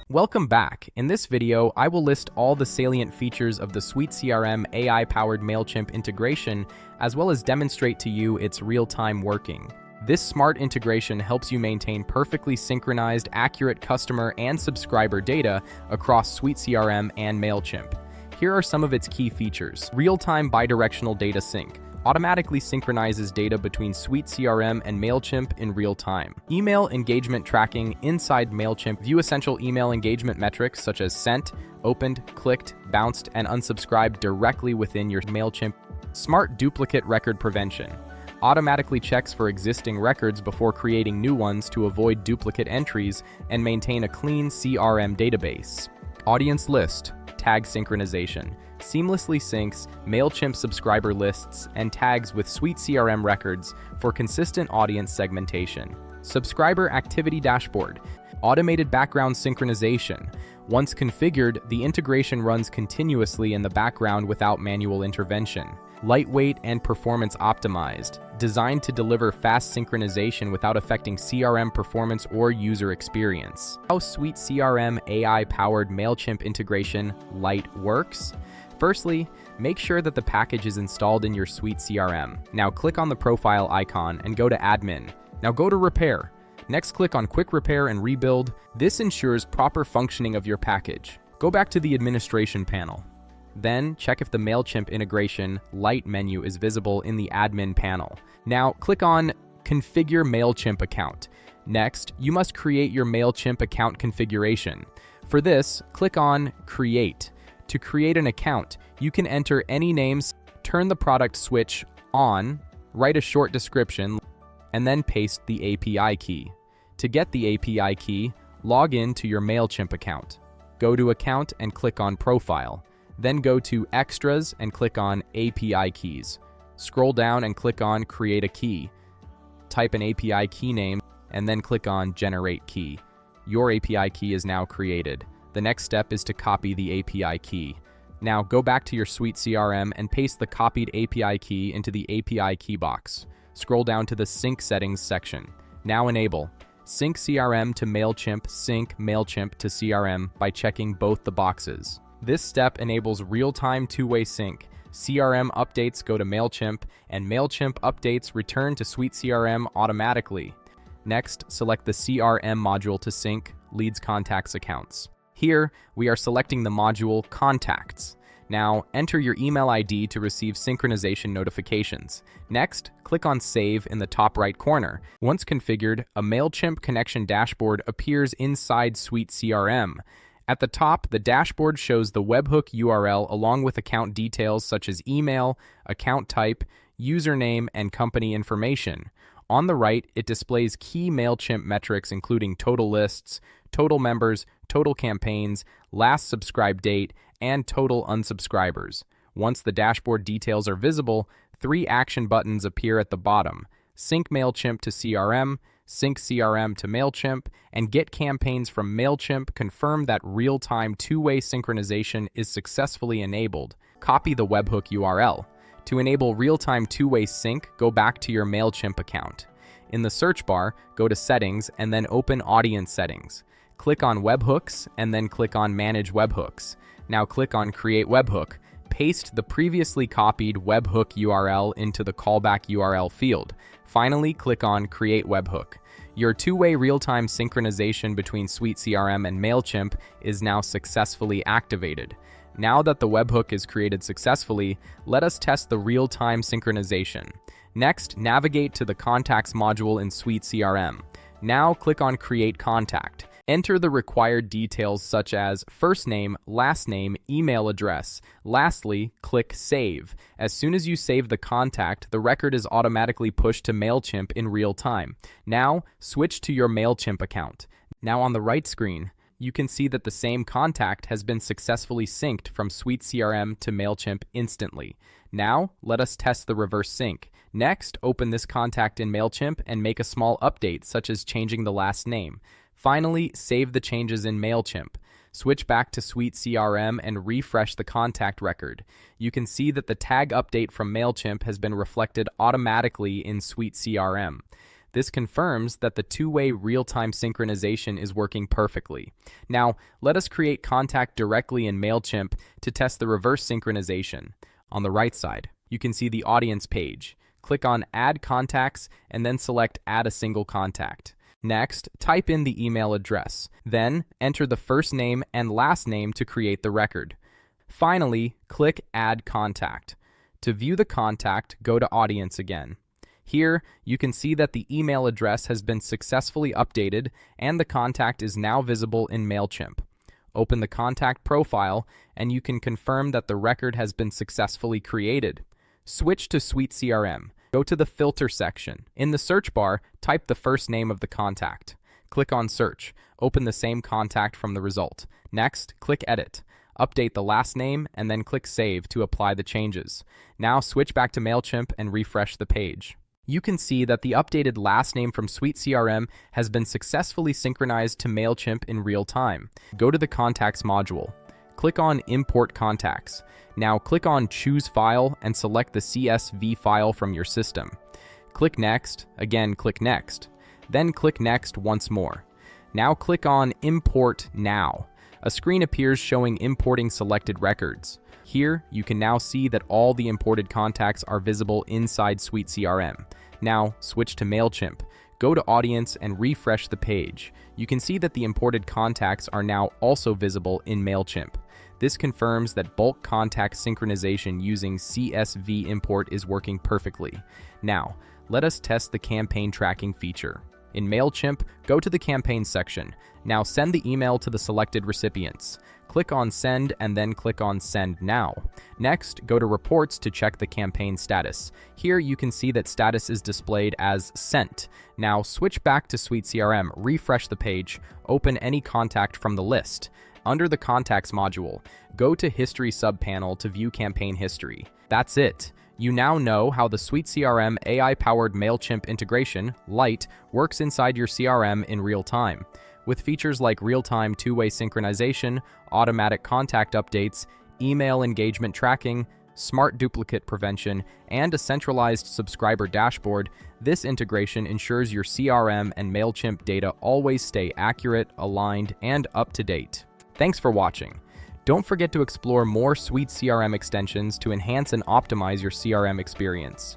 Welcome back. In this video, I will list all the salient features of the SuiteCRM AI-powered Mailchimp integration, as well as demonstrate to you its real-time working. This smart integration helps you maintain perfectly synchronized, accurate customer and subscriber data across SuiteCRM and Mailchimp. Here are some of its key features. Real-time bidirectional data sync. Automatically synchronizes data between SuiteCRM and Mailchimp in real time. Email engagement tracking inside Mailchimp. View essential email engagement metrics such as sent, opened, clicked, bounced, and unsubscribed directly within your Mailchimp. Smart duplicate record prevention. Automatically checks for existing records before creating new ones to avoid duplicate entries and maintain a clean CRM database. Audience list. Tag synchronization. Seamlessly syncs Mailchimp subscriber lists and tags with SuiteCRM records for consistent audience segmentation. Subscriber activity dashboard. Automated background synchronization. Once configured, the integration runs continuously in the background without manual intervention. Lightweight and performance optimized. Designed to deliver fast synchronization without affecting CRM performance or user experience. How SuiteCRM AI-powered Mailchimp integration Lite works? Firstly, make sure that the package is installed in your SuiteCRM. Now click on the profile icon and go to Admin. Now go to Repair. Next click on Quick Repair and Rebuild. This ensures proper functioning of your package. Go back to the Administration panel. Then check if the Mailchimp integration Lite menu is visible in the Admin panel. Now click on Configure Mailchimp account. Next, you must create your Mailchimp account configuration. For this, click on Create. To create an account, you can enter any names, turn the product switch on, write a short description, and then paste the API key. To get the API key, log in to your Mailchimp account. Go to Account and click on Profile. Then go to Extras and click on API Keys. Scroll down and click on Create a Key. Type an API key name and then click on Generate Key. Your API key is now created. The next step is to copy the API key. Now go back to your SuiteCRM and paste the copied API key into the API key box. Scroll down to the Sync Settings section. Now enable Sync CRM to Mailchimp, Sync Mailchimp to CRM by checking both the boxes. This step enables real-time two-way sync. CRM updates go to Mailchimp, and Mailchimp updates return to SuiteCRM automatically. Next, select the CRM module to sync leads, contacts, accounts. Here, we are selecting the module Contacts. Now, enter your email ID to receive synchronization notifications. Next, click on Save in the top right corner. Once configured, a Mailchimp connection dashboard appears inside SuiteCRM. At the top, the dashboard shows the webhook URL along with account details such as email, account type, username, and company information. On the right, it displays key Mailchimp metrics including total lists, total members, total campaigns, last subscribe date, and total unsubscribers. Once the dashboard details are visible, 3 action buttons appear at the bottom: Sync Mailchimp to CRM, Sync CRM to Mailchimp, and Get Campaigns from Mailchimp confirm that real-time two-way synchronization is successfully enabled. Copy the webhook URL. To enable real-time two-way sync, go back to your Mailchimp account. In the search bar, go to Settings and then open Audience Settings. Click on Webhooks and then click on Manage Webhooks. Now click on Create Webhook. Paste the previously copied webhook URL into the callback URL field. Finally, click on Create Webhook. Your two-way real-time synchronization between SuiteCRM and Mailchimp is now successfully activated. Now that the webhook is created successfully, let us test the real-time synchronization. Next, navigate to the Contacts module in SuiteCRM. Now click on Create Contact. Enter the required details such as first name, last name, email address. Lastly, click Save. As soon as you save the contact, the record is automatically pushed to Mailchimp in real time. Now, switch to your Mailchimp account. Now on the right screen, you can see that the same contact has been successfully synced from SuiteCRM to Mailchimp instantly. Now, let us test the reverse sync. Next, open this contact in Mailchimp and make a small update, such as changing the last name. Finally, save the changes in Mailchimp. Switch back to SuiteCRM and refresh the contact record. You can see that the tag update from Mailchimp has been reflected automatically in SuiteCRM. This confirms that the two-way real-time synchronization is working perfectly. Now, let us create contact directly in Mailchimp to test the reverse synchronization. On the right side, you can see the audience page. Click on Add Contacts and then select Add a Single Contact. Next, type in the email address. Then, enter the first name and last name to create the record. Finally, click Add Contact. To view the contact, go to Audience again. Here, you can see that the email address has been successfully updated and the contact is now visible in Mailchimp. Open the contact profile and you can confirm that the record has been successfully created. Switch to SuiteCRM. Go to the Filter section. In the search bar, type the first name of the contact. Click on Search. Open the same contact from the result. Next, click Edit. Update the last name and then click Save to apply the changes. Now switch back to Mailchimp and refresh the page. You can see that the updated last name from SuiteCRM has been successfully synchronized to Mailchimp in real time. Go to the Contacts module. Click on Import Contacts. Now click on Choose File and select the CSV file from your system. Click Next, again click Next. Then click Next once more. Now click on Import Now. A screen appears showing importing selected records. Here, you can now see that all the imported contacts are visible inside SuiteCRM. Now, switch to Mailchimp. Go to Audience and refresh the page. You can see that the imported contacts are now also visible in Mailchimp. This confirms that bulk contact synchronization using CSV import is working perfectly. Now, let us test the campaign tracking feature. In Mailchimp, go to the campaign section. Now send the email to the selected recipients. Click on Send and then click on Send Now. Next, go to Reports to check the campaign status. Here you can see that status is displayed as Sent. Now switch back to SuiteCRM, refresh the page, open any contact from the list. Under the Contacts module, go to History subpanel to view campaign history. That's it. You now know how the SuiteCRM AI-powered Mailchimp integration, Lite, works inside your CRM in real time. With features like real-time two-way synchronization, automatic contact updates, email engagement tracking, smart duplicate prevention, and a centralized subscriber dashboard, this integration ensures your CRM and Mailchimp data always stay accurate, aligned, and up to date. Thanks for watching. Don't forget to explore more SuiteCRM extensions to enhance and optimize your CRM experience.